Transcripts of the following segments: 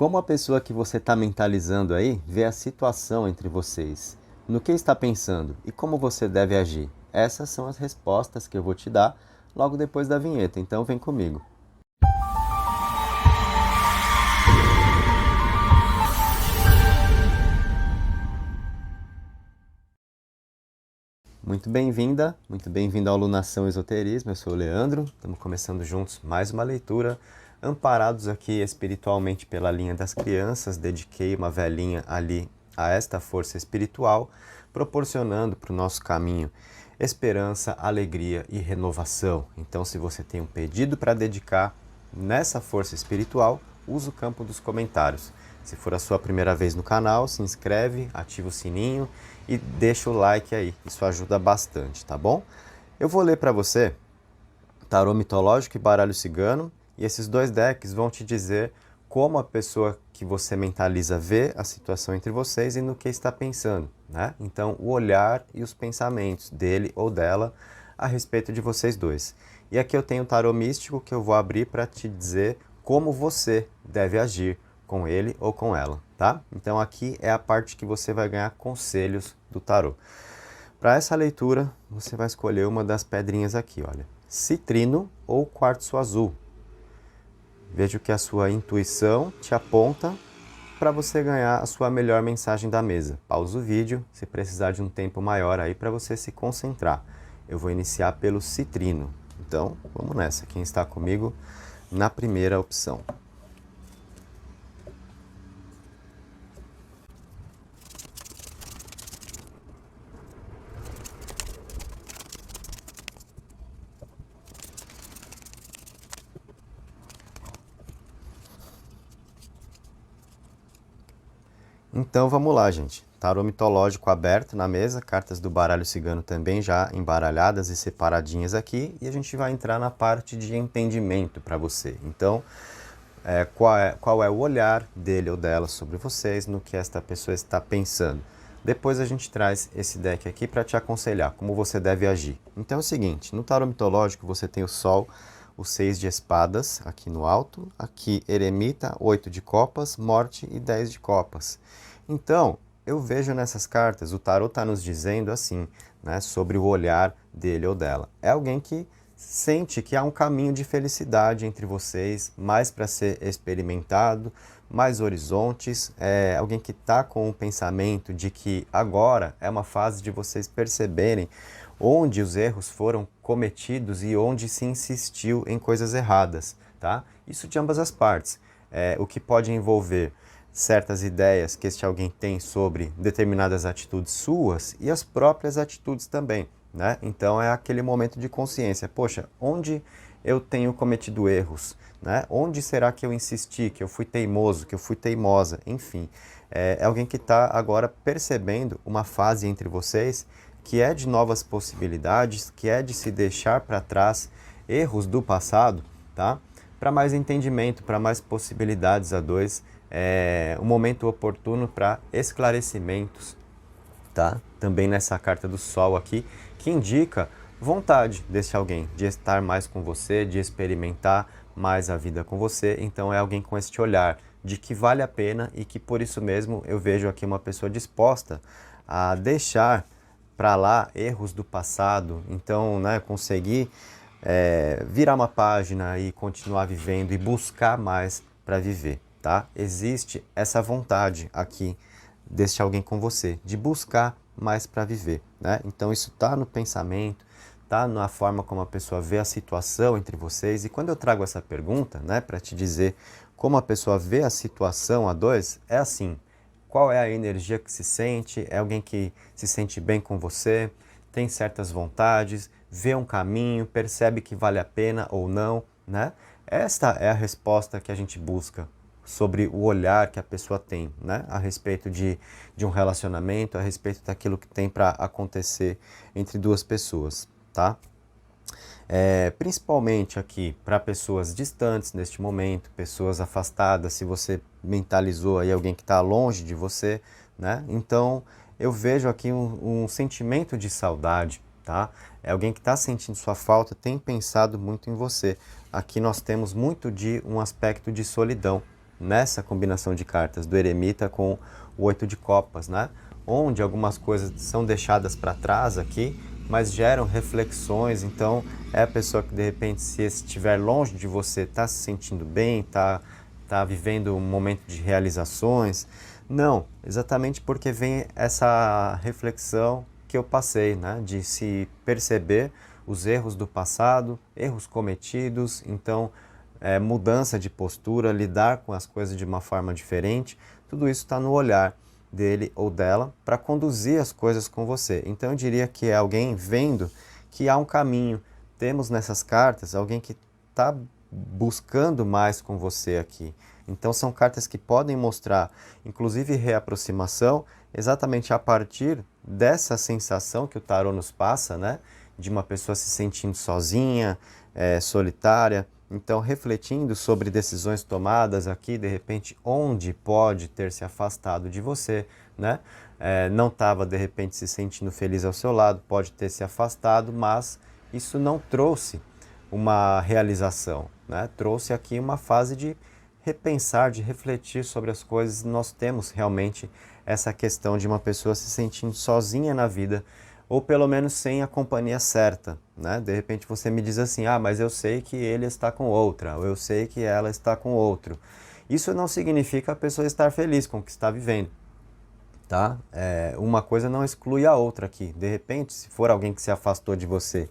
Como a pessoa que você está mentalizando aí vê a situação entre vocês? No que está pensando e como você deve agir? Essas são as respostas que eu vou te dar logo depois da vinheta, então vem comigo. Muito bem-vindo ao Lunação Esoterismo, eu sou o Leandro, estamos começando juntos mais uma leitura, amparados aqui espiritualmente pela linha das crianças, dediquei uma velhinha ali a esta força espiritual, proporcionando para o nosso caminho esperança, alegria e renovação. Então, se você tem um pedido para dedicar nessa força espiritual, use o campo dos comentários. Se for a sua primeira vez no canal, se inscreve, ativa o sininho e deixa o like aí, isso ajuda bastante, tá bom? Eu vou ler para você Tarô Mitológico e Baralho Cigano, e esses dois decks vão te dizer como a pessoa que você mentaliza vê a situação entre vocês e no que está pensando, né? Então, o olhar e os pensamentos dele ou dela a respeito de vocês dois. E aqui eu tenho o Tarô Místico que eu vou abrir para te dizer como você deve agir com ele ou com ela, tá? Então aqui é a parte que você vai ganhar conselhos do tarô. Para essa leitura, você vai escolher uma das pedrinhas aqui, olha. Citrino ou quartzo azul. Veja o que a sua intuição te aponta para você ganhar a sua melhor mensagem da mesa. Pausa o vídeo, se precisar de um tempo maior aí para você se concentrar. Eu vou iniciar pelo citrino. Então, vamos nessa. Quem está comigo na primeira opção? Então vamos lá, gente. Tarô mitológico aberto na mesa, cartas do baralho cigano também já embaralhadas e separadinhas aqui, e a gente vai entrar na parte de entendimento para você. Então, qual é o olhar dele ou dela sobre vocês, no que esta pessoa está pensando. Depois a gente traz esse deck aqui para te aconselhar como você deve agir. Então é o seguinte, no tarô mitológico você tem o Sol, o 6 de espadas aqui no alto, aqui eremita, 8 de copas, morte e 10 de copas. Então, eu vejo nessas cartas, o tarô está nos dizendo assim, né, sobre o olhar dele ou dela. É alguém que sente que há um caminho de felicidade entre vocês, mais para ser experimentado, mais horizontes, alguém que está com o pensamento de que agora é uma fase de vocês perceberem onde os erros foram cometidos e onde se insistiu em coisas erradas, tá? Isso de ambas as partes, o que pode envolver certas ideias que este alguém tem sobre determinadas atitudes suas e as próprias atitudes também, né? Então é aquele momento de consciência, poxa, onde eu tenho cometido erros, né? Onde será que eu insisti, que eu fui teimoso, que eu fui teimosa, enfim. É alguém que está agora percebendo uma fase entre vocês que é de novas possibilidades, que é de se deixar para trás erros do passado, tá? Para mais entendimento, para mais possibilidades a dois, um momento oportuno para esclarecimentos, tá? Também nessa carta do Sol aqui, que indica vontade desse alguém, de estar mais com você, de experimentar mais a vida com você. Então é alguém com este olhar de que vale a pena e que por isso mesmo eu vejo aqui uma pessoa disposta a deixar para lá erros do passado, então, né, conseguir virar uma página e continuar vivendo e buscar mais para viver, tá? Existe essa vontade aqui deste alguém com você, de buscar mais para viver, né? Então isso está no pensamento, tá na forma como a pessoa vê a situação entre vocês. E quando eu trago essa pergunta, né, para te dizer como a pessoa vê a situação a dois, é assim: qual é a energia que se sente? É alguém que se sente bem com você, tem certas vontades, vê um caminho, percebe que vale a pena ou não, né? Esta é a resposta que a gente busca sobre o olhar que a pessoa tem, né? A respeito de um relacionamento, a respeito daquilo que tem para acontecer entre duas pessoas, tá? Principalmente aqui para pessoas distantes neste momento, pessoas afastadas, se você mentalizou aí alguém que está longe de você, né? Então eu vejo aqui um sentimento de saudade, tá? É alguém que está sentindo sua falta, tem pensado muito em você. Aqui nós temos muito de um aspecto de solidão, nessa combinação de cartas do eremita com o 8 de copas, né? Onde algumas coisas são deixadas para trás aqui, mas geram reflexões. Então é a pessoa que de repente, se estiver longe de você, está se sentindo bem, está vivendo um momento de realizações. Não, exatamente porque vem essa reflexão que eu passei, né? De se perceber os erros do passado, erros cometidos, então mudança de postura, lidar com as coisas de uma forma diferente, tudo isso está no olhar dele ou dela para conduzir as coisas com você. Então eu diria que é alguém vendo que há um caminho. Temos nessas cartas alguém que está buscando mais com você aqui. Então são cartas que podem mostrar, inclusive reaproximação, exatamente a partir dessa sensação que o tarô nos passa, né? De uma pessoa se sentindo sozinha, solitária. Então, refletindo sobre decisões tomadas aqui, de repente, onde pode ter se afastado de você, né? Não estava, de repente, se sentindo feliz ao seu lado, pode ter se afastado, mas isso não trouxe uma realização, né? Trouxe aqui uma fase de repensar, de refletir sobre as coisas. Nós temos realmente essa questão de uma pessoa se sentindo sozinha na vida, ou pelo menos sem a companhia certa, né? De repente você me diz assim, ah, mas eu sei que ele está com outra, ou eu sei que ela está com outro. Isso não significa a pessoa estar feliz com o que está vivendo, tá? Uma coisa não exclui a outra aqui. De repente, se for alguém que se afastou de você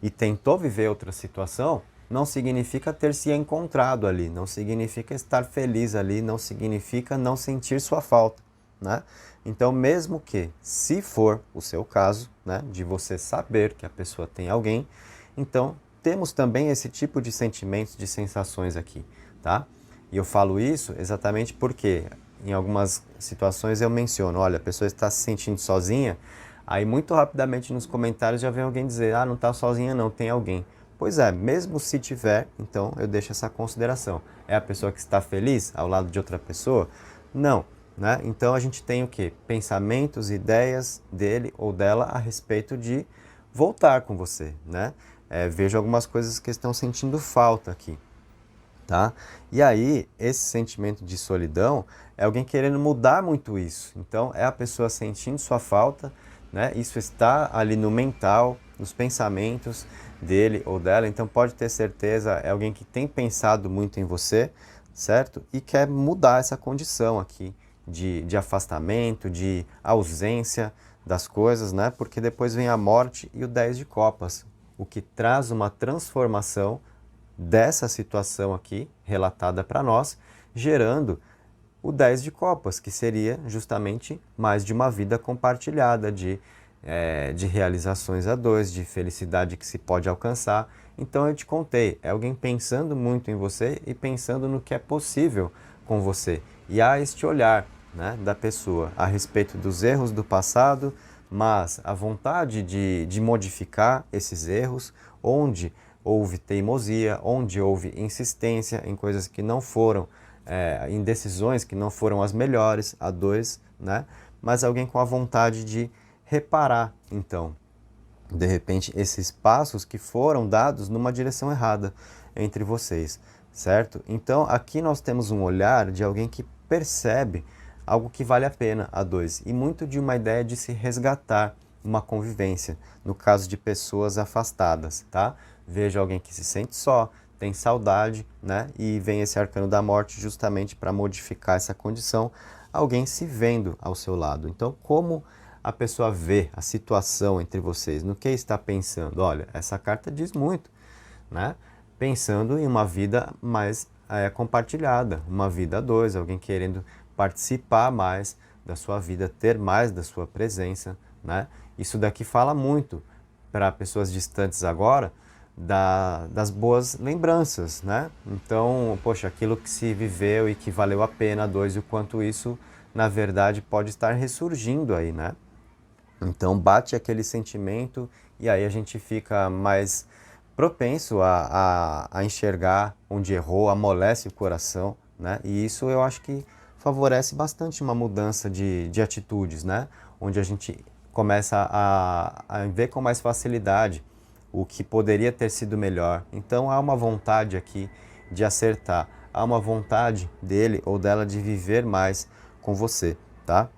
e tentou viver outra situação, não significa ter se encontrado ali, não significa estar feliz ali, não significa não sentir sua falta, né? Então, mesmo que, se for o seu caso, né, de você saber que a pessoa tem alguém, então temos também esse tipo de sentimentos, de sensações aqui, tá? E eu falo isso exatamente porque em algumas situações eu menciono, olha, a pessoa está se sentindo sozinha, aí muito rapidamente nos comentários já vem alguém dizer, ah, não está sozinha não, tem alguém. Pois é, mesmo se tiver, então eu deixo essa consideração. É a pessoa que está feliz ao lado de outra pessoa? Não. Né? Então a gente tem o quê? Pensamentos, ideias dele ou dela a respeito de voltar com você, né? Vejo algumas coisas que estão sentindo falta aqui, tá? E aí, esse sentimento de solidão é alguém querendo mudar muito isso. Então, é a pessoa sentindo sua falta, né? Isso está ali no mental, nos pensamentos dele ou dela. Então, pode ter certeza, é alguém que tem pensado muito em você, certo? E quer mudar essa condição aqui de afastamento, de ausência das coisas, né? Porque depois vem a morte e o 10 de copas, o que traz uma transformação dessa situação aqui, relatada para nós, gerando o 10 de copas, que seria justamente mais de uma vida compartilhada, de realizações a dois, de felicidade que se pode alcançar. Então eu te contei, é alguém pensando muito em você e pensando no que é possível com você. E há este olhar, né, da pessoa a respeito dos erros do passado, mas a vontade de modificar esses erros, onde houve teimosia, onde houve insistência em coisas que não foram, em decisões que não foram as melhores, a dois, né? Mas alguém com a vontade de reparar, então, de repente, esses passos que foram dados numa direção errada entre vocês, certo? Então, aqui nós temos um olhar de alguém que percebe algo que vale a pena a dois, e muito de uma ideia de se resgatar uma convivência, no caso de pessoas afastadas, tá? Veja alguém que se sente só, tem saudade, né? E vem esse arcano da morte justamente para modificar essa condição, alguém se vendo ao seu lado. Então, como a pessoa vê a situação entre vocês, no que está pensando? Olha, essa carta diz muito, né? Pensando em uma vida mais compartilhada, uma vida a dois, alguém querendo participar mais da sua vida, ter mais da sua presença, né? Isso daqui fala muito para pessoas distantes agora das boas lembranças, né? Então, poxa, aquilo que se viveu e que valeu a pena a dois, e o quanto isso, na verdade, pode estar ressurgindo aí, né? Então, bate aquele sentimento e aí a gente fica mais propenso a enxergar onde errou, amolece o coração, né? E isso eu acho que favorece bastante uma mudança de atitudes, né? Onde a gente começa a ver com mais facilidade o que poderia ter sido melhor. Então há uma vontade aqui de acertar. há uma vontade dele ou dela de viver mais com você, tá?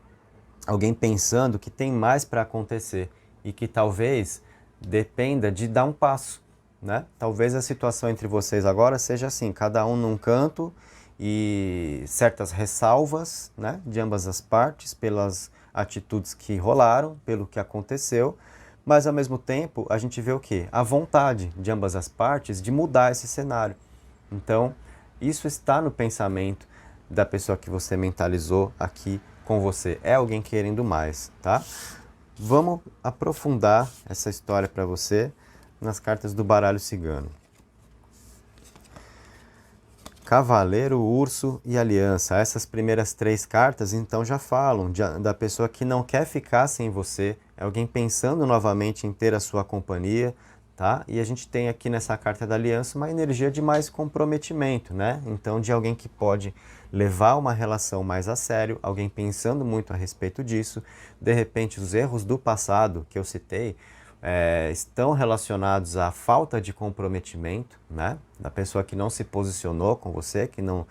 Alguém pensando que tem mais para acontecer e que talvez dependa de dar um passo, né? Talvez a situação entre vocês agora seja assim, cada um num canto e certas ressalvas, né, de ambas as partes pelas atitudes que rolaram, pelo que aconteceu, mas ao mesmo tempo a gente vê o quê? A vontade de ambas as partes de mudar esse cenário. Então, isso está no pensamento da pessoa que você mentalizou aqui com você. É alguém querendo mais, tá? Vamos aprofundar essa história para você nas cartas do baralho cigano. Cavaleiro, Urso e Aliança. Essas primeiras 3 cartas então já falam da pessoa que não quer ficar sem você, é alguém pensando novamente em ter a sua companhia, tá? E a gente tem aqui nessa carta da Aliança uma energia de mais comprometimento, né? Então de alguém que pode levar uma relação mais a sério, alguém pensando muito a respeito disso. De repente os erros do passado que eu citei estão relacionados à falta de comprometimento, né? Da pessoa que não se posicionou com você, que não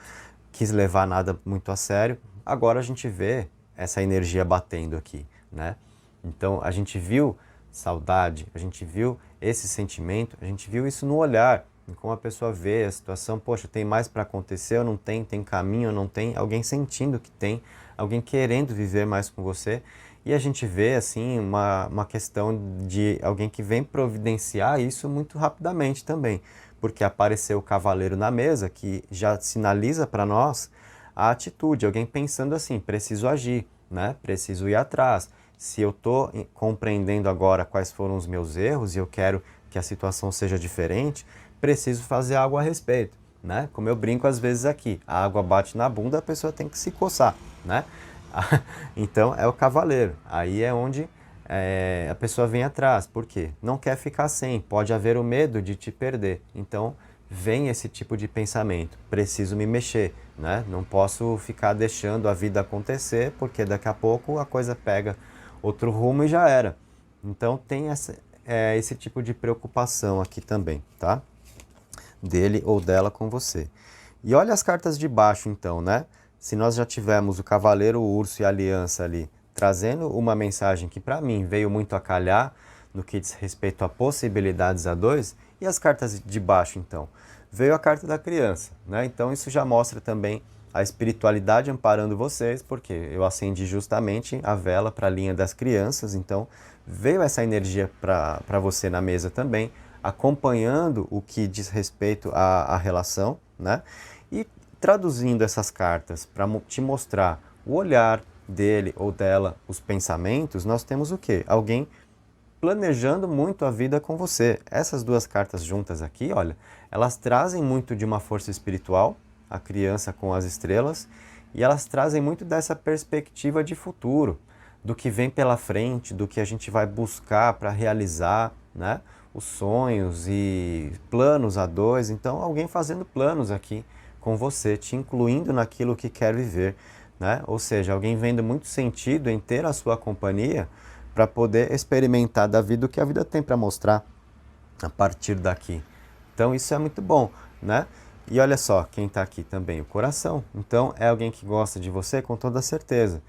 quis levar nada muito a sério. Agora a gente vê essa energia batendo aqui, né? Então a gente viu saudade, a gente viu esse sentimento, a gente viu isso no olhar, em como a pessoa vê a situação. Poxa, tem mais para acontecer ou não tem? Tem caminho ou não tem? Alguém sentindo que tem, alguém querendo viver mais com você. E a gente vê, assim, uma questão de alguém que vem providenciar isso muito rapidamente também. Porque apareceu o cavaleiro na mesa, que já sinaliza para nós a atitude. Alguém pensando assim, preciso agir, né? Preciso ir atrás. Se eu estou compreendendo agora quais foram os meus erros e eu quero que a situação seja diferente, preciso fazer algo a respeito, né? Como eu brinco às vezes aqui, a água bate na bunda, a pessoa tem que se coçar, né? Então é o cavaleiro, aí é onde a pessoa vem atrás, por quê? Não quer ficar sem, pode haver o medo de te perder, então vem esse tipo de pensamento, preciso me mexer, né? Não posso ficar deixando a vida acontecer, porque daqui a pouco a coisa pega outro rumo e já era. Então tem esse tipo de preocupação aqui também, tá? Dele ou dela com você. E olha as cartas de baixo então, né? Se nós já tivemos o Cavaleiro, o Urso e a Aliança ali, trazendo uma mensagem que para mim veio muito a calhar no que diz respeito a possibilidades a dois, e as cartas de baixo então? Veio a carta da criança, né? Então isso já mostra também a espiritualidade amparando vocês, porque eu acendi justamente a vela para a linha das crianças, então veio essa energia para você na mesa também, acompanhando o que diz respeito à relação, né? E traduzindo essas cartas para te mostrar o olhar dele ou dela, os pensamentos, nós temos o quê? Alguém planejando muito a vida com você. Essas 2 cartas juntas aqui, olha, elas trazem muito de uma força espiritual, a criança com as estrelas, e elas trazem muito dessa perspectiva de futuro, do que vem pela frente, do que a gente vai buscar para realizar, né? Os sonhos e planos a 2. Então, alguém fazendo planos aqui com você, te incluindo naquilo que quer viver, né? Ou seja, alguém vendo muito sentido em ter a sua companhia para poder experimentar da vida o que a vida tem para mostrar a partir daqui. Então isso é muito bom, né? E olha só, quem está aqui também, o coração. Então é alguém que gosta de você com toda certeza.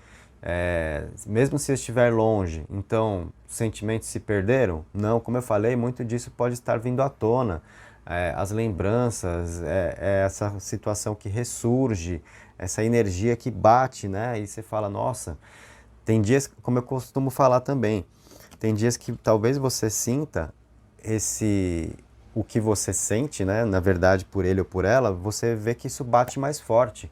Mesmo se estiver longe, então os sentimentos se perderam? Não, como eu falei, muito disso pode estar vindo à tona. As lembranças, essa situação que ressurge, essa energia que bate, né? E você fala, nossa, tem dias, como eu costumo falar também, tem dias que talvez você sinta o que você sente, né? Na verdade, por ele ou por ela, você vê que isso bate mais forte.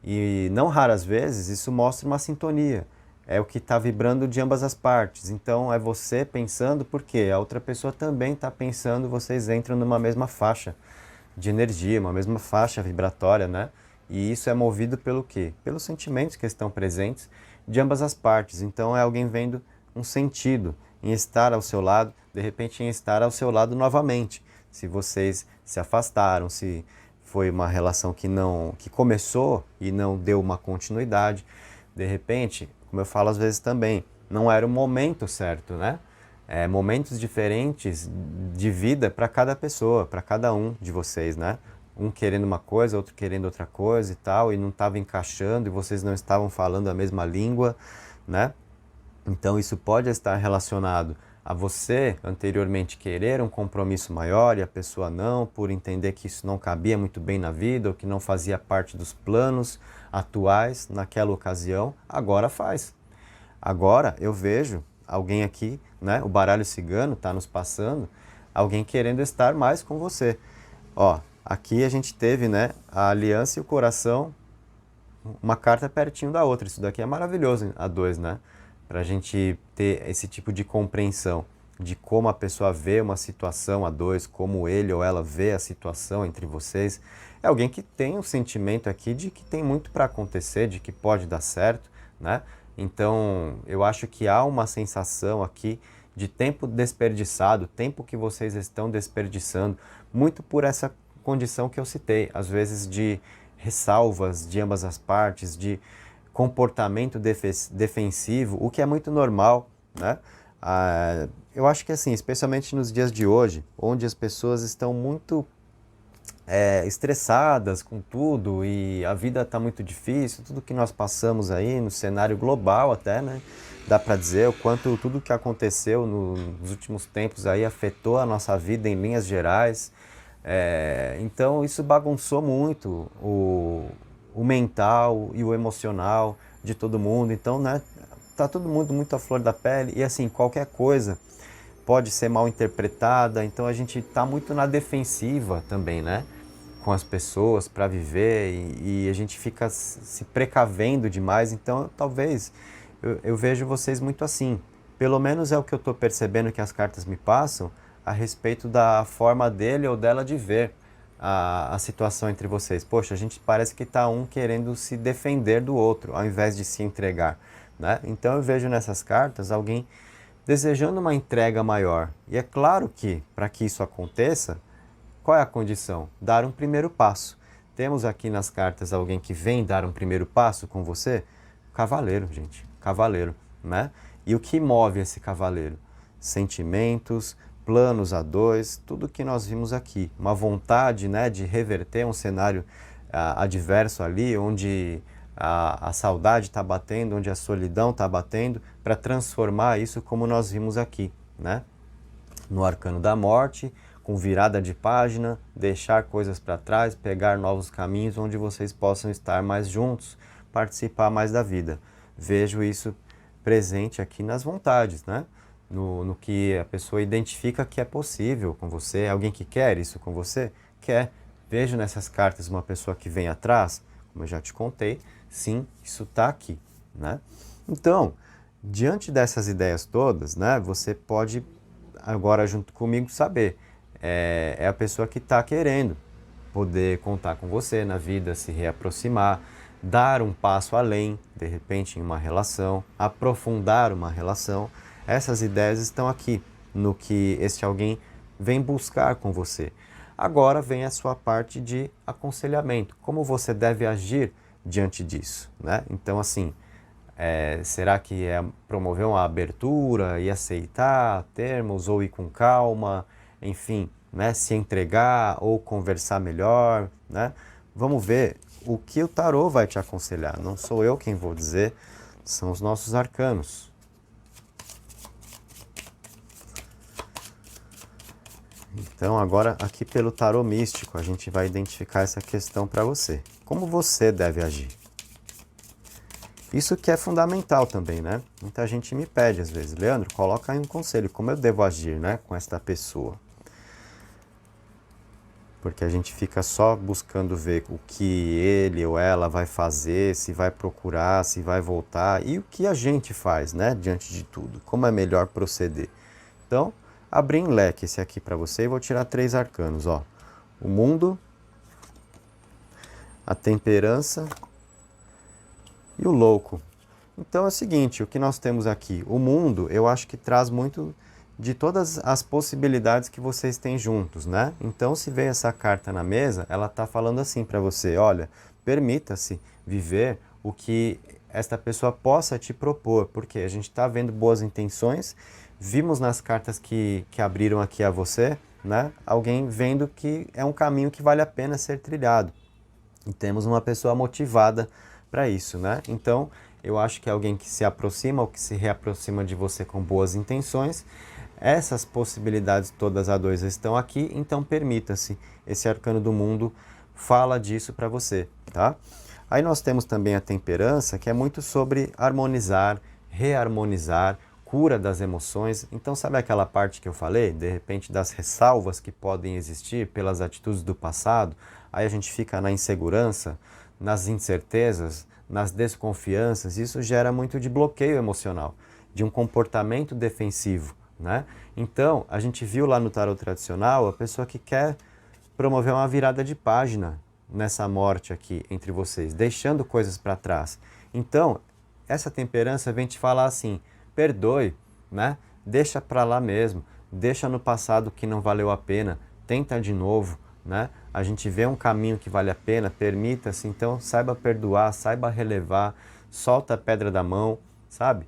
E não raras vezes isso mostra uma sintonia. É o que está vibrando de ambas as partes. Então é você pensando porque a outra pessoa também está pensando, vocês entram numa mesma faixa de energia, uma mesma faixa vibratória, né? E isso é movido pelo quê? Pelos sentimentos que estão presentes de ambas as partes. Então é alguém vendo um sentido em estar ao seu lado, de repente em estar ao seu lado novamente. Se vocês se afastaram, se foi uma relação que começou e não deu uma continuidade, de repente, como eu falo às vezes também, não era o momento certo, né? Momentos diferentes de vida para cada pessoa, para cada um de vocês, né? um querendo uma coisa, outro querendo outra coisa e tal, e não estava encaixando, e vocês não estavam falando a mesma língua, né? Então isso pode estar relacionado a você anteriormente querer um compromisso maior e a pessoa não, por entender que isso não cabia muito bem na vida ou que não fazia parte dos planos atuais naquela ocasião, agora faz. Agora eu vejo alguém aqui, né? O baralho cigano está nos passando, alguém querendo estar mais com você. Ó, aqui a gente teve, né, a aliança e o coração, uma carta pertinho da outra. Isso daqui é maravilhoso, a dois, né? Para a gente ter esse tipo de compreensão de como a pessoa vê uma situação a dois, como ele ou ela vê a situação entre vocês. É alguém que tem um sentimento aqui de que tem muito para acontecer, de que pode dar certo, né? Então, eu acho que há uma sensação aqui de tempo desperdiçado, tempo que vocês estão desperdiçando, muito por essa condição que eu citei, às vezes de ressalvas de ambas as partes, de comportamento defensivo, o que é muito normal, né? Eu acho que assim, especialmente nos dias de hoje, onde as pessoas estão muito estressadas com tudo e a vida está muito difícil, tudo que nós passamos aí no cenário global até, né? Dá para dizer o quanto tudo que aconteceu nos últimos tempos aí afetou a nossa vida em linhas gerais. Então isso bagunçou muito o mental e o emocional de todo mundo. Então, né, tá todo mundo muito à flor da pele e assim, qualquer coisa pode ser mal interpretada. Então a gente tá muito na defensiva também, né, com as pessoas para viver e a gente fica se precavendo demais. Então, talvez eu vejo vocês muito assim. Pelo menos é o que eu estou percebendo que as cartas me passam a respeito da forma dele ou dela de ver a situação entre vocês. Poxa, a gente parece que está um querendo se defender do outro, ao invés de se entregar, né? Então eu vejo nessas cartas alguém desejando uma entrega maior. E é claro que, para que isso aconteça, qual é a condição? Dar um primeiro passo. Temos aqui nas cartas alguém que vem dar um primeiro passo com você? Cavaleiro, gente. Cavaleiro, né? E o que move esse cavaleiro? Sentimentos, planos a dois, tudo que nós vimos aqui. Uma vontade, né, de reverter um cenário adverso ali, onde a saudade está batendo, onde a solidão está batendo, para transformar isso como nós vimos aqui, né? No arcano da morte, com virada de página, deixar coisas para trás, pegar novos caminhos onde vocês possam estar mais juntos, participar mais da vida. Vejo isso presente aqui nas vontades, né? No que a pessoa identifica que é possível com você. Alguém que quer isso com você? Quer. Vejo nessas cartas uma pessoa que vem atrás, como eu já te contei, sim, isso está aqui, né? Então, diante dessas ideias todas, né, você pode agora junto comigo saber, é a pessoa que está querendo poder contar com você na vida, se reaproximar, dar um passo além, de repente, em uma relação, aprofundar uma relação. Essas ideias estão aqui, no que este alguém vem buscar com você. Agora vem a sua parte de aconselhamento. Como você deve agir diante disso, né? Então, assim, será que é promover uma abertura e aceitar termos ou ir com calma, enfim, né? Se entregar ou conversar melhor, né? Vamos ver o que o tarô vai te aconselhar. Não sou eu quem vou dizer, são os nossos arcanos. Então agora aqui pelo tarô místico a gente vai identificar essa questão para você. Como você deve agir? Isso que é fundamental também, né? Muita gente me pede às vezes, Leandro, coloca aí um conselho, como eu devo agir, né, com esta pessoa? Porque a gente fica só buscando ver o que ele ou ela vai fazer, se vai procurar, se vai voltar e o que a gente faz, né, diante de tudo, como é melhor proceder. Então, abri em leque esse aqui para você e vou tirar 3 arcanos, ó. O mundo, a temperança e o louco. Então é o seguinte, o que nós temos aqui, o mundo, eu acho que traz muito de todas as possibilidades que vocês têm juntos, né? Então se vem essa carta na mesa, ela está falando assim para você, olha, permita-se viver o que esta pessoa possa te propor, porque a gente está vendo boas intenções. Vimos nas cartas que abriram aqui a você, né? Alguém vendo que é um caminho que vale a pena ser trilhado. E temos uma pessoa motivada para isso, né? Então, eu acho que é alguém que se aproxima ou que se reaproxima de você com boas intenções. Essas possibilidades todas a dois estão aqui, então permita-se. Esse arcano do mundo fala disso para você, tá? Aí nós temos também a temperança, que é muito sobre harmonizar, reharmonizar, cura das emoções. Então, sabe aquela parte que eu falei, de repente, das ressalvas que podem existir pelas atitudes do passado? Aí a gente fica na insegurança, nas incertezas, nas desconfianças. Isso gera muito de bloqueio emocional, de um comportamento defensivo, né? Então, a gente viu lá no tarot tradicional a pessoa que quer promover uma virada de página nessa morte aqui entre vocês, deixando coisas para trás. Então, essa temperança vem te falar assim: perdoe, né? Deixa para lá mesmo, deixa no passado que não valeu a pena, tenta de novo, né? A gente vê um caminho que vale a pena, permita-se, então saiba perdoar, saiba relevar, solta a pedra da mão, sabe?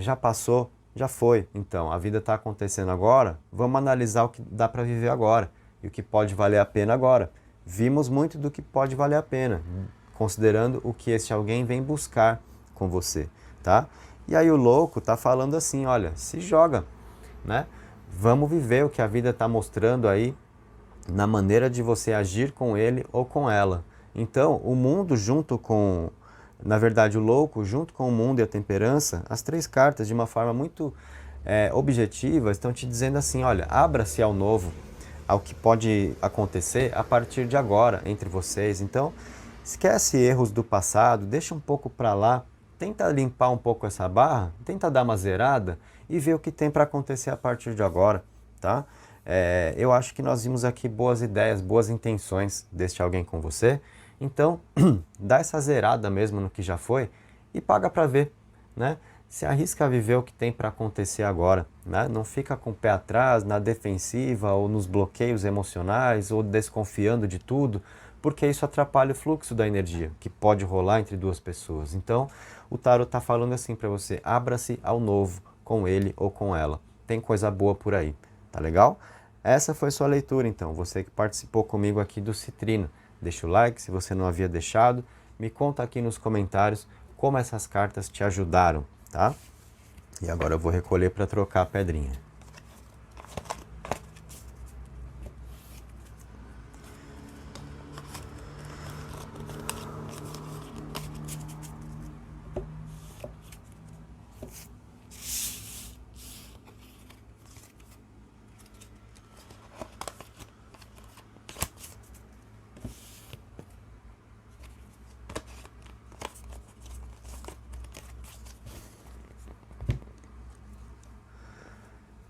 Já passou, já foi. Então, a vida está acontecendo agora, vamos analisar o que dá para viver agora e o que pode valer a pena agora. Vimos muito do que pode valer a pena, considerando o que esse alguém vem buscar com você, tá? E aí o louco tá falando assim, olha, se joga, né? Vamos viver o que a vida está mostrando aí na maneira de você agir com ele ou com ela. Então, o mundo junto com, na verdade, o louco junto com o mundo e a temperança, as três cartas de uma forma muito objetiva estão te dizendo assim, olha, abra-se ao novo, ao que pode acontecer a partir de agora entre vocês. Então, esquece erros do passado, deixa um pouco para lá, tenta limpar um pouco essa barra, tenta dar uma zerada e ver o que tem para acontecer a partir de agora, tá? Eu acho que nós vimos aqui boas ideias, boas intenções deste alguém com você. Então, dá essa zerada mesmo no que já foi e paga para ver, né? Se arrisca a viver o que tem para acontecer agora, né? Não fica com o pé atrás, na defensiva ou nos bloqueios emocionais ou desconfiando de tudo, porque isso atrapalha o fluxo da energia que pode rolar entre duas pessoas. Então, o tarot está falando assim para você, abra-se ao novo com ele ou com ela. Tem coisa boa por aí, tá legal? Essa foi sua leitura então, você que participou comigo aqui do Citrino. Deixa o like se você não havia deixado, me conta aqui nos comentários como essas cartas te ajudaram, tá? E agora eu vou recolher para trocar a pedrinha.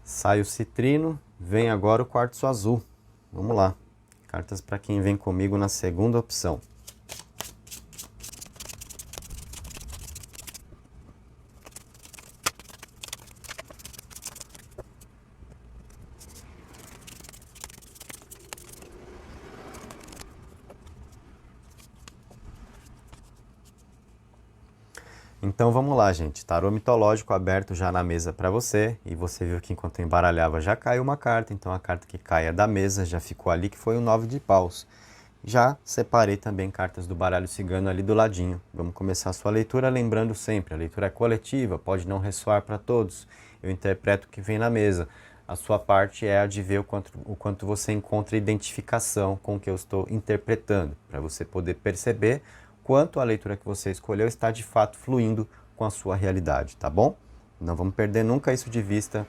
Sai o citrino, vem agora o quartzo azul. Vamos lá. Cartas para quem vem comigo na segunda opção. Então vamos lá, gente. Tarô mitológico aberto já na mesa para você. E você viu que enquanto eu embaralhava já caiu uma carta. Então a carta que cai é da mesa, já ficou ali, que foi o 9 de paus. Já separei também cartas do baralho cigano ali do ladinho. Vamos começar a sua leitura, lembrando sempre, a leitura é coletiva, pode não ressoar para todos. Eu interpreto o que vem na mesa. A sua parte é a de ver o quanto você encontra identificação com o que eu estou interpretando, para você poder perceber quanto a leitura que você escolheu está de fato fluindo com a sua realidade, tá bom? Não vamos perder nunca isso de vista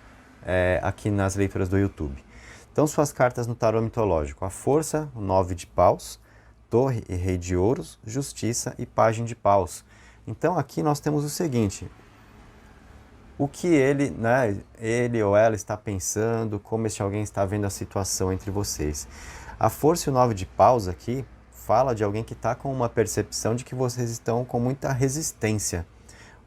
aqui nas leituras do YouTube. Então, suas cartas no tarô mitológico: a força, o 9 de paus, torre e rei de ouros, justiça e pajem de paus. Então, aqui nós temos o seguinte: o que ele, né, ele ou ela está pensando, como este alguém está vendo a situação entre vocês. A força e o 9 de paus aqui fala de alguém que está com uma percepção de que vocês estão com muita resistência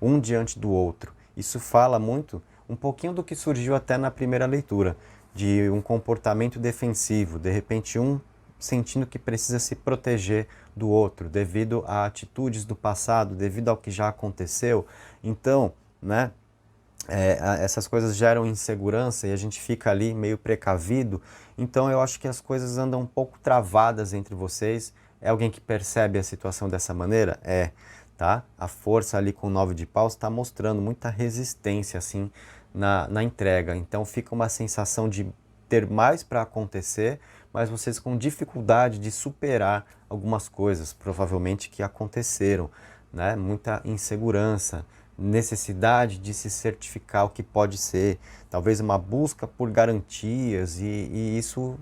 um diante do outro. Isso fala muito, um pouquinho do que surgiu até na primeira leitura, de um comportamento defensivo, de repente um sentindo que precisa se proteger do outro, devido a atitudes do passado, devido ao que já aconteceu. Então, né, essas coisas geram insegurança e a gente fica ali meio precavido. Então eu acho que as coisas andam um pouco travadas entre vocês. É alguém que percebe a situação dessa maneira? É, tá? A força ali com o 9 de paus está mostrando muita resistência assim na entrega. Então fica uma sensação de ter mais para acontecer, mas vocês com dificuldade de superar algumas coisas, provavelmente que aconteceram, né? Muita insegurança, necessidade de se certificar o que pode ser, talvez uma busca por garantias e isso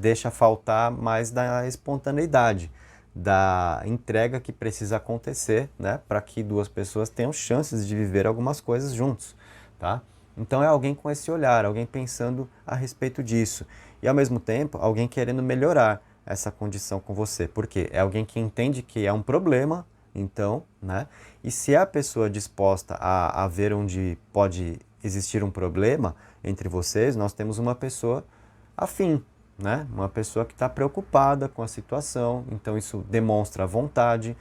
deixa faltar mais da espontaneidade, da entrega que precisa acontecer, né, para que duas pessoas tenham chances de viver algumas coisas juntos, tá? Então é alguém com esse olhar, alguém pensando a respeito disso e ao mesmo tempo alguém querendo melhorar essa condição com você, porque é alguém que entende que é um problema, então, né? E se é a pessoa disposta a ver onde pode existir um problema entre vocês, nós temos uma pessoa afim, né? Uma pessoa que está preocupada com a situação, então isso demonstra a vontade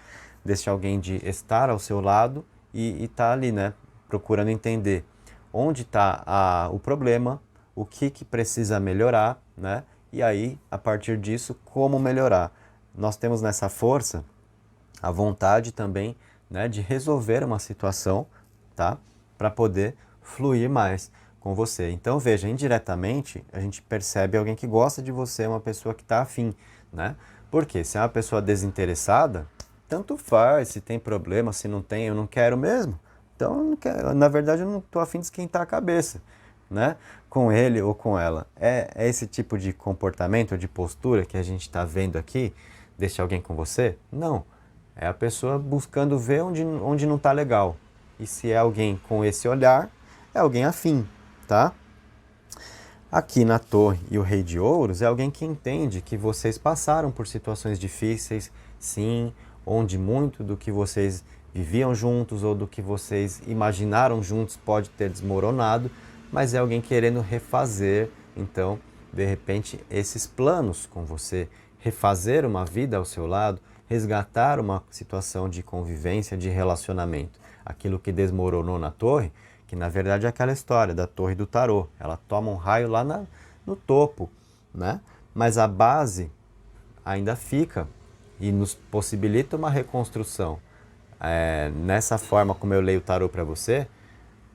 desse alguém de estar ao seu lado e tá ali, né? Procurando entender onde está o problema, o que precisa melhorar, né? E aí, a partir disso, como melhorar. Nós temos nessa força a vontade também, né, de resolver uma situação, tá? Para poder fluir mais com você. Então, veja, indiretamente, a gente percebe alguém que gosta de você, uma pessoa que está afim, né? Porque se é uma pessoa desinteressada, tanto faz, se tem problema, se não tem, eu não quero mesmo. Então, eu não quero, na verdade, eu não estou afim de esquentar a cabeça, né? Com ele ou com ela. É esse tipo de comportamento, de postura que a gente está vendo aqui, deixa alguém com você? Não. É a pessoa buscando ver onde não está legal. E se é alguém com esse olhar, é alguém afim, tá? Aqui na Torre e o Rei de Ouros é alguém que entende que vocês passaram por situações difíceis, sim, onde muito do que vocês viviam juntos ou do que vocês imaginaram juntos pode ter desmoronado, mas é alguém querendo refazer, então, de repente, esses planos com você, refazer uma vida ao seu lado, resgatar uma situação de convivência, de relacionamento. Aquilo que desmoronou na torre, que na verdade é aquela história da torre do tarô. Ela toma um raio lá no topo, né? Mas a base ainda fica e nos possibilita uma reconstrução. Nessa forma como eu leio o tarô para você,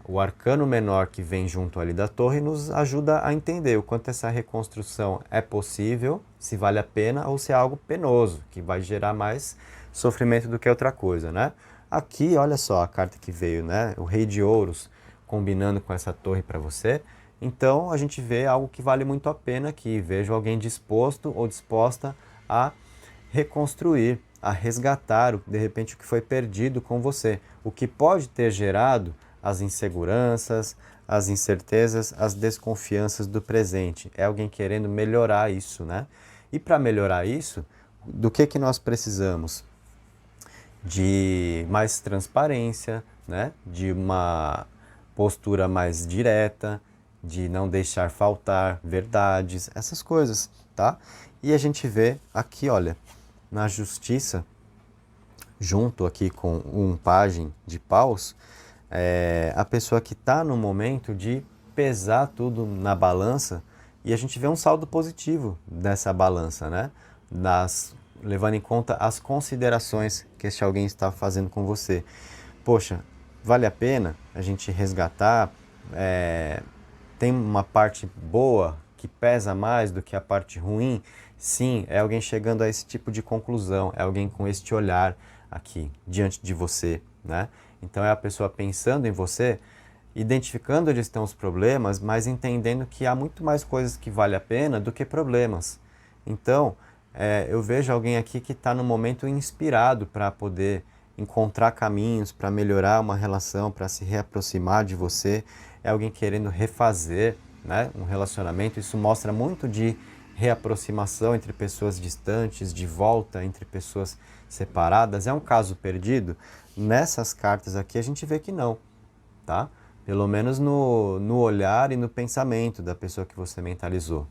o arcano menor que vem junto ali da torre nos ajuda a entender o quanto essa reconstrução é possível, se vale a pena ou se é algo penoso, que vai gerar mais sofrimento do que outra coisa, né? Aqui, olha só a carta que veio, né? O Rei de Ouros combinando com essa torre para você. Então, a gente vê algo que vale muito a pena aqui. Vejo alguém disposto ou disposta a reconstruir, a resgatar, de repente, o que foi perdido com você. O que pode ter gerado as inseguranças, as incertezas, as desconfianças do presente. É alguém querendo melhorar isso, né? E para melhorar isso, do que nós precisamos? De mais transparência, né? De uma postura mais direta, de não deixar faltar verdades, essas coisas, tá? E a gente vê aqui, olha, na justiça, junto aqui com um pajem de paus, a pessoa que está no momento de pesar tudo na balança e a gente vê um saldo positivo dessa balança, né? Levando em conta as considerações que este alguém está fazendo com você. Poxa, vale a pena a gente resgatar? Tem uma parte boa que pesa mais do que a parte ruim? Sim, é alguém chegando a esse tipo de conclusão, é alguém com este olhar aqui diante de você, né? Então é a pessoa pensando em você, identificando onde estão os problemas, mas entendendo que há muito mais coisas que vale a pena do que problemas. Então, eu vejo alguém aqui que está no momento inspirado para poder encontrar caminhos, para melhorar uma relação, para se reaproximar de você. É alguém querendo refazer, né, um relacionamento. Isso mostra muito de reaproximação entre pessoas distantes, de volta entre pessoas separadas. É um caso perdido? Nessas cartas aqui a gente vê que não, tá? Pelo menos no olhar e no pensamento da pessoa que você mentalizou.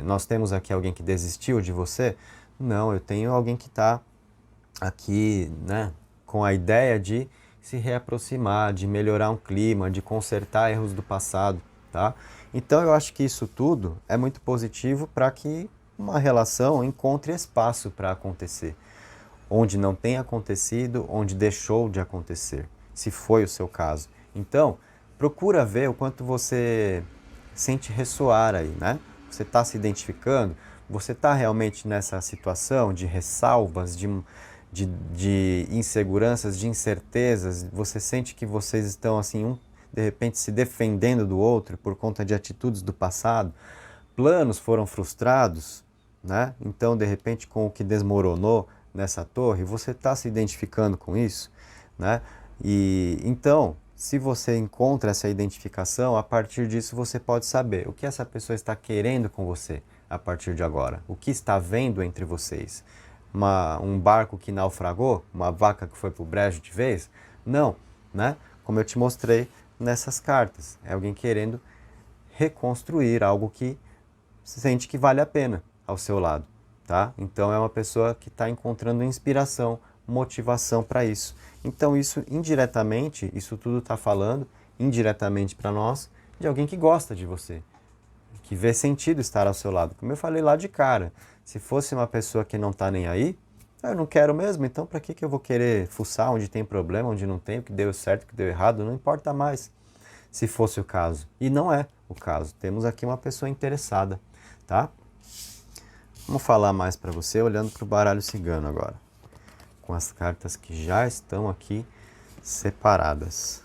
Nós temos aqui alguém que desistiu de você? Não, eu tenho alguém que está aqui, né, com a ideia de se reaproximar, de melhorar um clima, de consertar erros do passado, tá? Então eu acho que isso tudo é muito positivo para que uma relação encontre espaço para acontecer, onde não tem acontecido, onde deixou de acontecer, se foi o seu caso. Então, procura ver o quanto você sente ressoar aí, né? Você está se identificando? Você está realmente nessa situação de ressalvas, de inseguranças, de incertezas? Você sente que vocês estão, assim, de repente se defendendo do outro por conta de atitudes do passado? Planos foram frustrados, né? Então, de repente, com o que desmoronou nessa torre, você está se identificando com isso, né? E então, se você encontra essa identificação, a partir disso você pode saber o que essa pessoa está querendo com você a partir de agora, o que está vendo entre vocês. Um barco que naufragou, uma vaca que foi para o brejo de vez? Não, né? Como eu te mostrei nessas cartas, é alguém querendo reconstruir algo que sente que vale a pena ao seu lado, tá? Então é uma pessoa que está encontrando inspiração, motivação para isso. Então isso indiretamente, isso tudo está falando indiretamente para nós de alguém que gosta de você, que vê sentido estar ao seu lado. Como eu falei lá de cara, se fosse uma pessoa que não está nem aí, eu não quero mesmo, então para que eu vou querer fuçar onde tem problema, onde não tem, o que deu certo, o que deu errado, não importa mais, se fosse o caso. E não é o caso, temos aqui uma pessoa interessada, tá? Vamos falar mais para você olhando para o baralho cigano agora, com as cartas que já estão aqui separadas.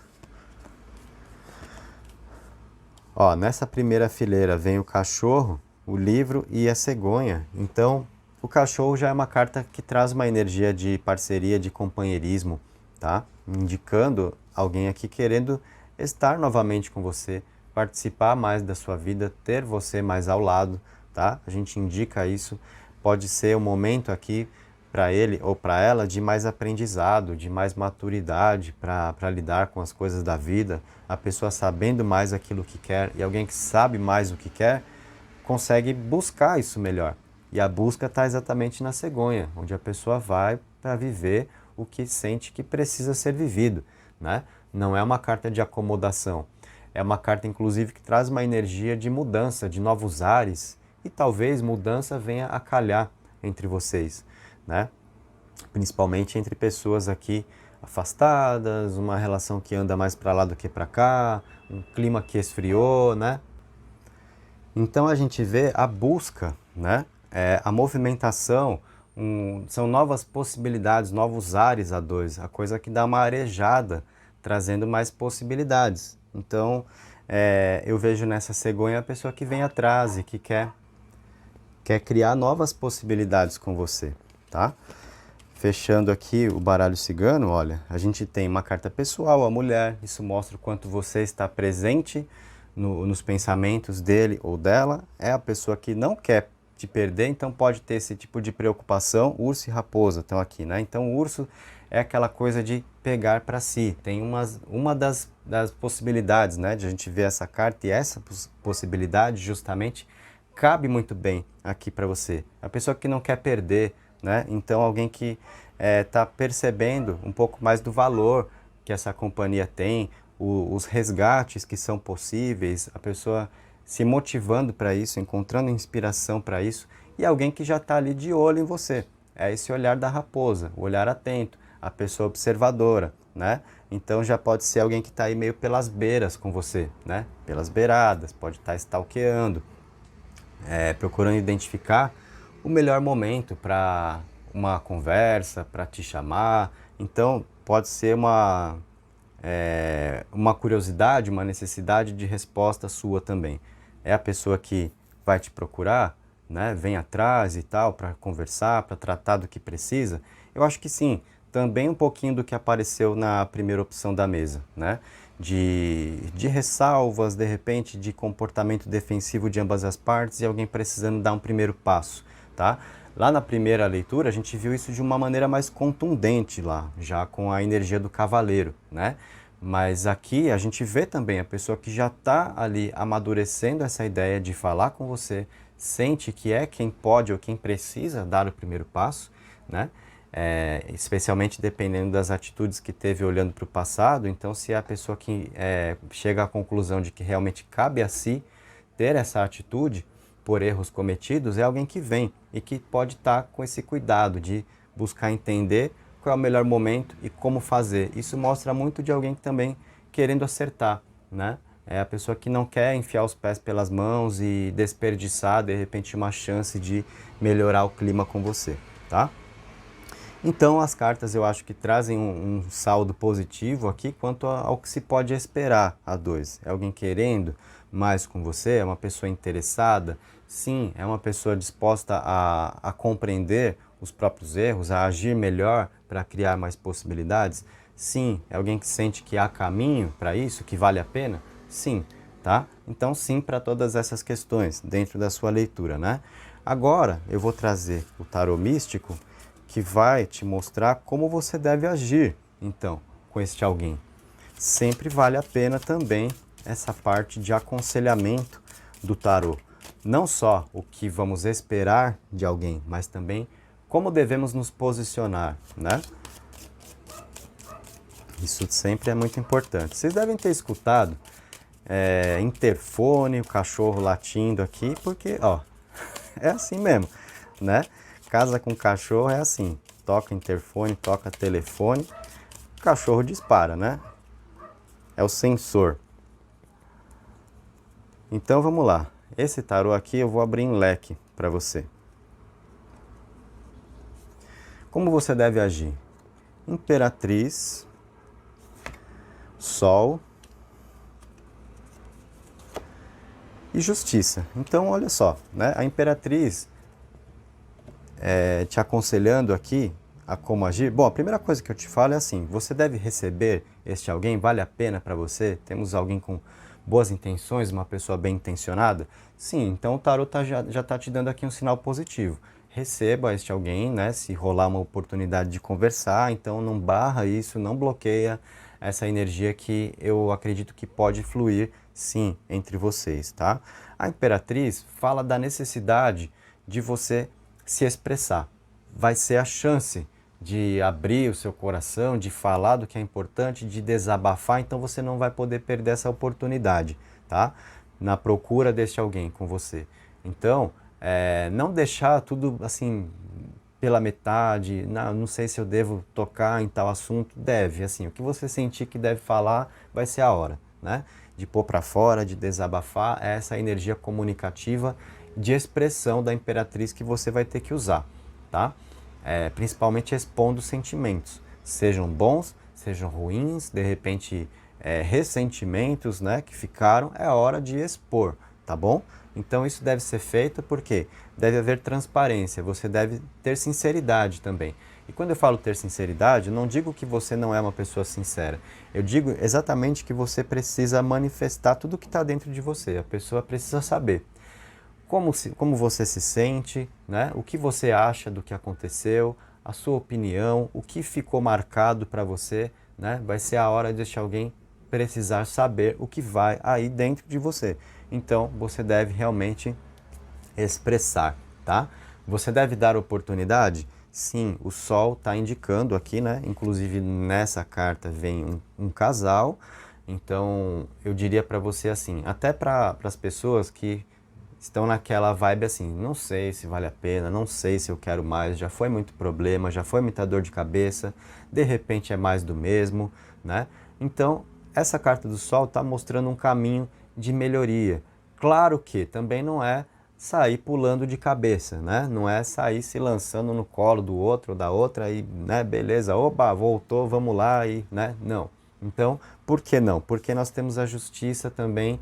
Ó, nessa primeira fileira vem o cachorro, o livro e a cegonha. Então, o cachorro já é uma carta que traz uma energia de parceria, de companheirismo, tá? Indicando alguém aqui querendo estar novamente com você, participar mais da sua vida, ter você mais ao lado, tá? A gente indica isso. Pode ser um momento aqui para ele ou para ela de mais aprendizado, de mais maturidade para lidar com as coisas da vida. A pessoa sabendo mais aquilo que quer, e alguém que sabe mais o que quer, consegue buscar isso melhor. E a busca está exatamente na cegonha, onde a pessoa vai para viver o que sente que precisa ser vivido, né? Não é uma carta de acomodação. É uma carta, inclusive, que traz uma energia de mudança, de novos ares, e talvez mudança venha a calhar entre vocês, né? Principalmente entre pessoas aqui afastadas, uma relação que anda mais para lá do que para cá, um clima que esfriou, né? Então a gente vê a busca, né? A movimentação, são novas possibilidades, novos ares a dois, a coisa que dá uma arejada, trazendo mais possibilidades. Então eu vejo nessa cegonha a pessoa que vem atrás e que quer criar novas possibilidades com você, tá? Fechando aqui o baralho cigano, olha, a gente tem uma carta pessoal, a mulher, isso mostra o quanto você está presente nos pensamentos dele ou dela, é a pessoa que não quer te perder, então pode ter esse tipo de preocupação. Urso e raposa estão aqui, né? Então o urso é aquela coisa de pegar para si, tem uma das possibilidades, né, de a gente ver essa carta, e essa possibilidade justamente cabe muito bem aqui para você. A pessoa que não quer perder, né? Então alguém que está percebendo um pouco mais do valor que essa companhia tem, os resgates que são possíveis, a pessoa se motivando para isso, encontrando inspiração para isso, e alguém que já está ali de olho em você. É esse olhar da raposa, o olhar atento, a pessoa observadora, né? Então já pode ser alguém que está aí meio pelas beiras com você, né? Pelas beiradas, pode estar stalkeando, procurando identificar o melhor momento para uma conversa, para te chamar. Então pode ser uma curiosidade, uma necessidade de resposta sua também. É a pessoa que vai te procurar, né? Vem atrás e tal, para conversar, para tratar do que precisa. Eu acho que sim, também um pouquinho do que apareceu na primeira opção da mesa, né? De ressalvas, de repente, de comportamento defensivo de ambas as partes e alguém precisando dar um primeiro passo, tá? Lá na primeira leitura, a gente viu isso de uma maneira mais contundente lá, já com a energia do cavaleiro, né? Mas aqui a gente vê também a pessoa que já está ali amadurecendo essa ideia de falar com você, sente que é quem pode ou quem precisa dar o primeiro passo, né? especialmente dependendo das atitudes que teve olhando para o passado. Então, se é a pessoa que chega à conclusão de que realmente cabe a si ter essa atitude por erros cometidos, é alguém que vem e que pode estar com esse cuidado de buscar entender qual é o melhor momento e como fazer. Isso mostra muito de alguém que também querendo acertar, né? É a pessoa que não quer enfiar os pés pelas mãos e desperdiçar, de repente, uma chance de melhorar o clima com você, tá? Então, as cartas eu acho que trazem um saldo positivo aqui quanto ao que se pode esperar a dois. É alguém querendo mais com você? É uma pessoa interessada? Sim, é uma pessoa disposta a compreender os próprios erros, a agir melhor para criar mais possibilidades? Sim, é alguém que sente que há caminho para isso, que vale a pena? Sim, tá? Então sim para todas essas questões dentro da sua leitura, né? Agora eu vou trazer o tarô místico, que vai te mostrar como você deve agir, então, com este alguém. Sempre vale a pena também essa parte de aconselhamento do tarô. Não só o que vamos esperar de alguém, mas também como devemos nos posicionar, né? Isso sempre é muito importante. Vocês devem ter escutado interfone, o cachorro latindo aqui, porque, ó, é assim mesmo, né? Casa com cachorro é assim, toca interfone, toca telefone, o cachorro dispara, né? É o sensor. Então vamos lá, esse tarô aqui eu vou abrir em leque para você. Como você deve agir? Imperatriz, Sol e Justiça. Então olha só, né? A Imperatriz te aconselhando aqui a como agir. Bom, a primeira coisa que eu te falo é assim, você deve receber este alguém, vale a pena para você? Temos alguém com boas intenções, uma pessoa bem intencionada? Sim, então o tarot já está te dando aqui um sinal positivo. Receba este alguém, né? Se rolar uma oportunidade de conversar, então não barra isso, não bloqueia essa energia que eu acredito que pode fluir, sim, entre vocês, tá? A Imperatriz fala da necessidade de você se expressar. Vai ser a chance de abrir o seu coração, de falar do que é importante, de desabafar, então você não vai poder perder essa oportunidade, tá? Na procura deste alguém com você. Então, não deixar tudo assim pela metade, não sei se eu devo tocar em tal assunto, deve, assim, o que você sentir que deve falar vai ser a hora, né? De pôr para fora, de desabafar, é essa energia comunicativa de expressão da Imperatriz que você vai ter que usar, tá? Principalmente expondo sentimentos, sejam bons, sejam ruins, de repente ressentimentos, né, que ficaram, é hora de expor, tá bom? Então isso deve ser feito porque deve haver transparência, você deve ter sinceridade também. E quando eu falo ter sinceridade, eu não digo que você não é uma pessoa sincera. Eu digo exatamente que você precisa manifestar tudo o que está dentro de você. A pessoa precisa saber como você se sente, né? O que você acha do que aconteceu, a sua opinião, o que ficou marcado para você, né? Vai ser a hora de deixar alguém precisar saber o que vai aí dentro de você. Então, você deve realmente expressar, tá? Você deve dar oportunidade? Sim, o Sol está indicando aqui, né? Inclusive nessa carta vem um casal. Então, eu diria para você assim, até para as pessoas que estão naquela vibe assim, não sei se vale a pena, não sei se eu quero mais, já foi muito problema, já foi muita dor de cabeça, de repente é mais do mesmo, né? Então, essa carta do Sol está mostrando um caminho de melhoria. Claro que também não é sair pulando de cabeça, né? Não é sair se lançando no colo do outro ou da outra e, né, beleza, oba, voltou, vamos lá e, né? Não. Então, por que não? Porque nós temos a justiça também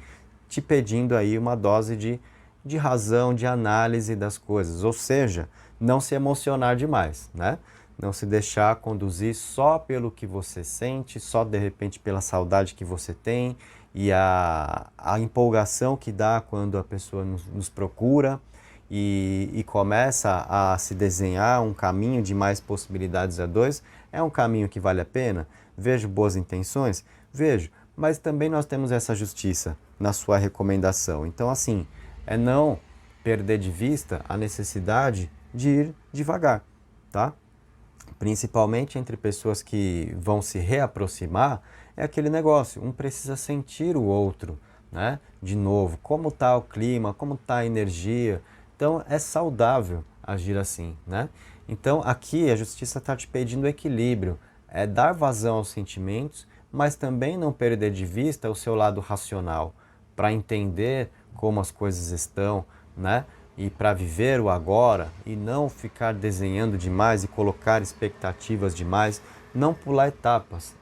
te pedindo aí uma dose de razão, de análise das coisas, ou seja, não se emocionar demais, né? Não se deixar conduzir só pelo que você sente, só de repente pela saudade que você tem e a empolgação que dá quando a pessoa nos procura e começa a se desenhar um caminho de mais possibilidades a dois. É um caminho que vale a pena? Vejo boas intenções? Vejo, mas também nós temos essa justiça na sua recomendação. Então, assim, é não perder de vista a necessidade de ir devagar, tá? principalmente entre pessoas que vão se reaproximar, é aquele negócio, um precisa sentir o outro, né? De novo, como está o clima, como está a energia. Então é saudável agir assim, né? Então aqui a justiça está te pedindo equilíbrio, é dar vazão aos sentimentos, mas também não perder de vista o seu lado racional, para entender como as coisas estão, né? E para viver o agora e não ficar desenhando demais e colocar expectativas demais, não pular etapas.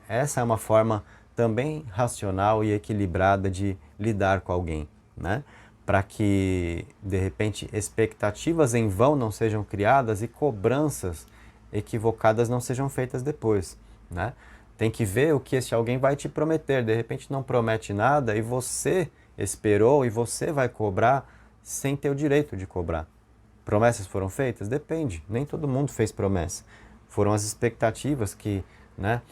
Essa é uma forma também racional e equilibrada de lidar com alguém, né? Para que, de repente, expectativas em vão não sejam criadas e cobranças equivocadas não sejam feitas depois, né? Tem que ver o que esse alguém vai te prometer. De repente não promete nada e você esperou e você vai cobrar sem ter o direito de cobrar. Promessas foram feitas? Depende. Nem todo mundo fez promessa. Foram as expectativas que, né,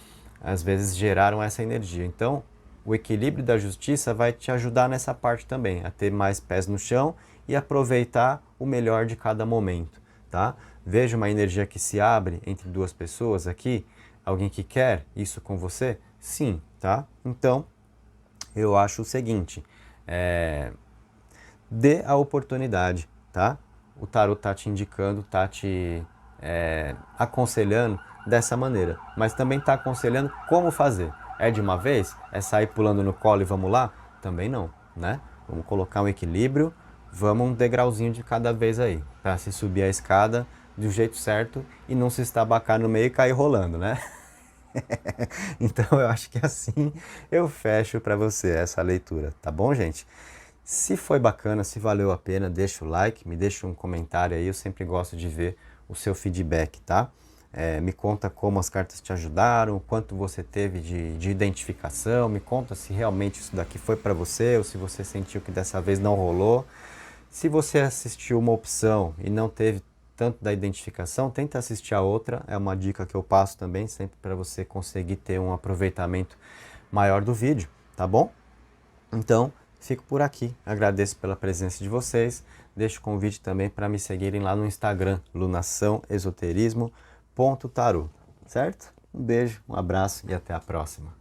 às vezes geraram essa energia. Então, o equilíbrio da justiça vai te ajudar nessa parte também, a ter mais pés no chão e aproveitar o melhor de cada momento, tá? Veja uma energia que se abre entre duas pessoas aqui, alguém que quer isso com você? Sim, tá? Então, eu acho o seguinte, dê a oportunidade, tá? O tarot tá te indicando, tá te aconselhando dessa maneira, mas também tá aconselhando como fazer. É de uma vez? É sair pulando no colo e vamos lá? Também não, né? Vamos colocar um equilíbrio, vamos um degrauzinho de cada vez aí, para se subir a escada do jeito certo e não se estabacar no meio e cair rolando, né? Então eu acho que assim eu fecho para você essa leitura, tá bom, gente? Se foi bacana, se valeu a pena, deixa o like, me deixa um comentário aí, eu sempre gosto de ver o seu feedback, tá? Me conta como as cartas te ajudaram, o quanto você teve de identificação, me conta se realmente isso daqui foi para você ou se você sentiu que dessa vez não rolou. Se você assistiu uma opção e não teve tanto da identificação, tenta assistir a outra, é uma dica que eu passo também, sempre para você conseguir ter um aproveitamento maior do vídeo, tá bom? Então, fico por aqui, agradeço pela presença de vocês, deixo o convite também para me seguirem lá no Instagram, lunaçãoesoterismo.tarot, certo? Um beijo, um abraço e até a próxima.